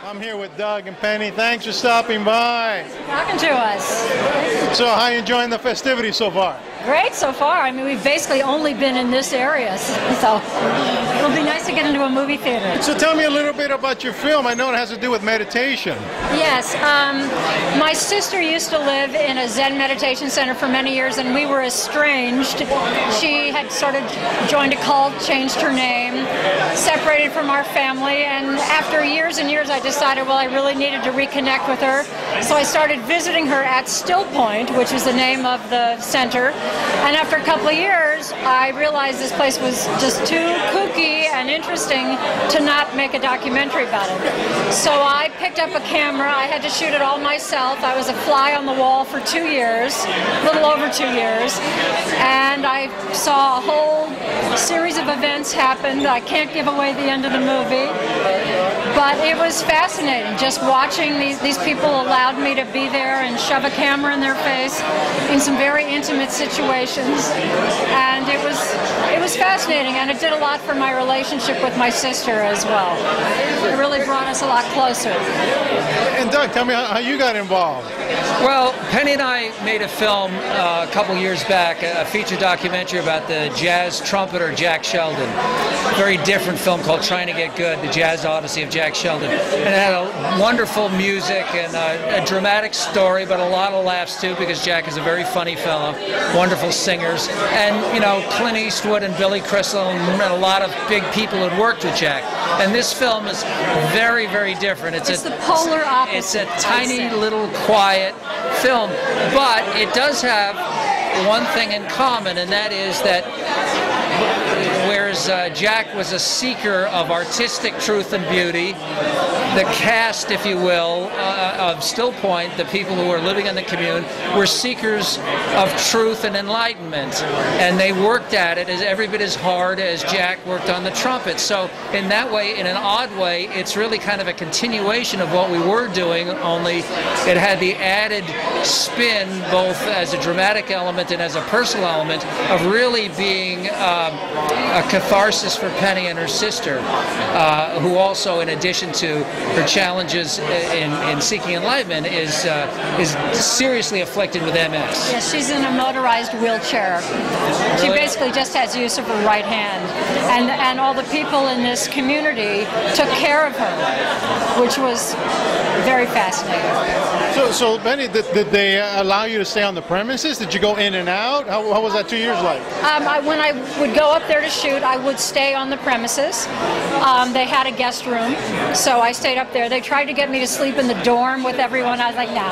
I'm here with Doug and Penny. Thanks for stopping by. Talking to us. So how you enjoying the festivities so far? Great so far. I mean, we've basically only been in this area, so it'll be nice to get into a movie theater. So tell me a little bit about your film. I know it has to do with meditation. Yes. My sister used to live in a Zen meditation center for many years, and we were estranged. She had sort of joined a cult, changed her name, separated from our family, and after years and years I decided, well, I really needed to reconnect with her. So I started visiting her at Still Point, which is the name of the center. And after a couple of years, I realized this place was just too kooky and interesting to not make a documentary about it. So I picked up a camera. I had to shoot it all myself. I was a fly on the wall for 2 years, a little over 2 years. And I saw a whole series of events happen. I can't give away the end of the movie. But it was fascinating. Just watching these people allowed me to be there and shove a camera in their face in some very intimate situations, and it was fascinating, and it did a lot for my relationship with my sister as well. It really brought us a lot closer. And Doug, tell me how you got involved. Well, Penny and I made a film a couple years back, a feature documentary about the jazz trumpeter Jack Sheldon. A very different film called Trying to Get Good, the Jazz Odyssey of Jack Sheldon. And it had a wonderful music and a dramatic story, but a lot of laughs too, because Jack is a very funny fellow, wonderful singers. And, you know, Clint Eastwood and Billy Crystal and a lot of big people had worked with Jack. And this film is very, very different. It's the polar opposite. It's a tiny little quiet film, but it does have one thing in common, and that is that whereas Jack was a seeker of artistic truth and beauty, the cast, if you will, of Still Point, the people who were living in the commune, were seekers of truth and enlightenment. And they worked at it as every bit as hard as Jack worked on the trumpet. So in that way, in an odd way, it's really kind of a continuation of what we were doing, only it had the added spin, both as a dramatic element and as a personal element, of really being a catharsis for Penny and her sister, who also, in addition to her challenges in seeking enlightenment, is seriously afflicted with MS. Yes, she's in a motorized wheelchair. Really? She basically just has use of her right hand. And all the people in this community took care of her, which was very fascinating. So Penny, did they allow you to stay on the premises? Did you go in and out? How was that 2 years like? When I would go up there to shoot, I would stay on the premises. They had a guest room, so I stayed up there. They tried to get me to sleep in the dorm with everyone. I was like, no.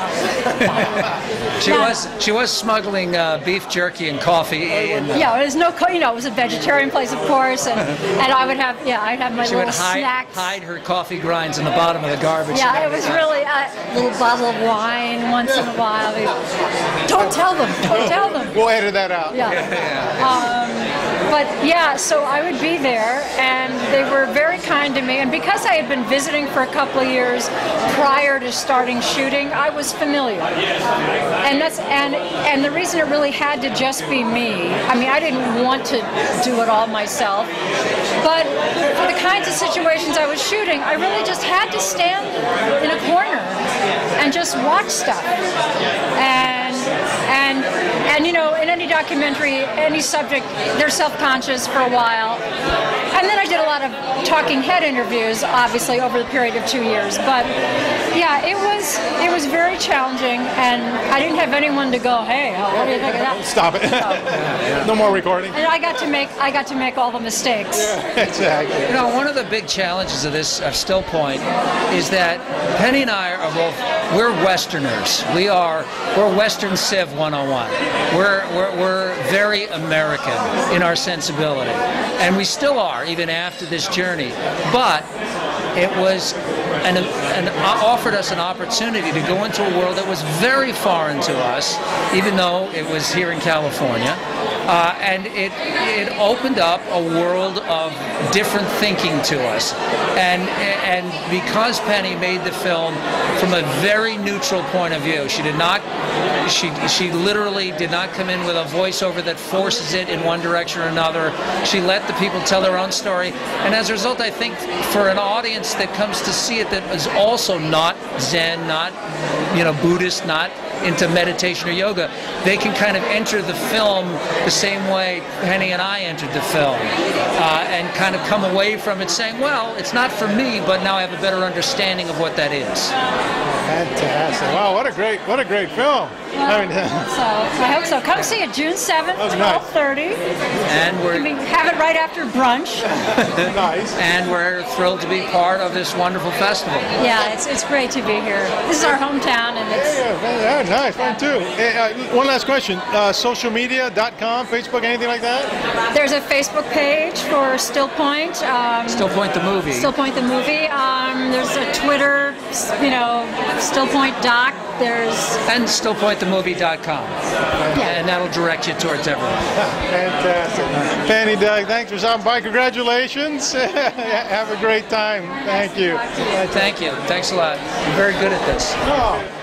She was smuggling beef jerky and coffee. Yeah, it was it was a vegetarian place, of course, and I would have, I'd have my little snacks. She would hide her coffee grinds in the bottom of the garbage. Yeah, it was really a little bottle of wine once in a while. Don't tell them. Don't tell them. We'll edit that out. But yeah, so I would be there, and they were very kind to me. And because I had been visiting for a couple of years prior to starting shooting, I was familiar. And the reason it really had to just be me, I mean, I didn't want to do it all myself, but for the kinds of situations I was shooting, I really just had to stand in a corner and just watch stuff. And you know, in any documentary, any subject, they're self-conscious for a while. And then I did a lot of talking head interviews, obviously, over the period of 2 years. But yeah, it was very challenging, and I didn't have anyone to go, hey, what do you think of that? Stop it. No more recording. And I got to make all the mistakes. Yeah, exactly. You know, one of the big challenges of this Still Point is that Penny and I are both, we're Westerners. We're Western Civ 101. We're very American in our sensibility, and we still are even after this journey. But it was offered us an opportunity to go into a world that was very foreign to us, even though it was here in California. and it opened up a world of different thinking to us. And because Penny made the film from a very neutral point of view, she literally did not come in with a voiceover that forces it in one direction or another. She let the people tell their own story, and as a result, I think for an audience that comes to see it that is also not Zen, not Buddhist, not into meditation or yoga, they can kind of enter the film the same way Penny and I entered the film, and kind of come away from it saying, well, it's not for me, but now I have a better understanding of what that is. Fantastic! Wow, what a great film! Well, I hope so. Come see it June 7th, 12:30. And we have it right after brunch. Nice. And we're thrilled to be part of this wonderful festival. Yeah, it's great to be here. This is our hometown, and it's nice. Fun too. One last question: socialmedia.com, Facebook, anything like that? There's a Facebook page for Still Point. Still Point the movie. Still Point the movie. There's a Twitter, Still Point Doc. And stillpointthemovie.com. And that'll direct you towards everyone. Fantastic. Penny, Doug, thanks for stopping by. Congratulations. Have a great time. Thank you. Thank you. Thanks a lot. You're very good at this. Oh.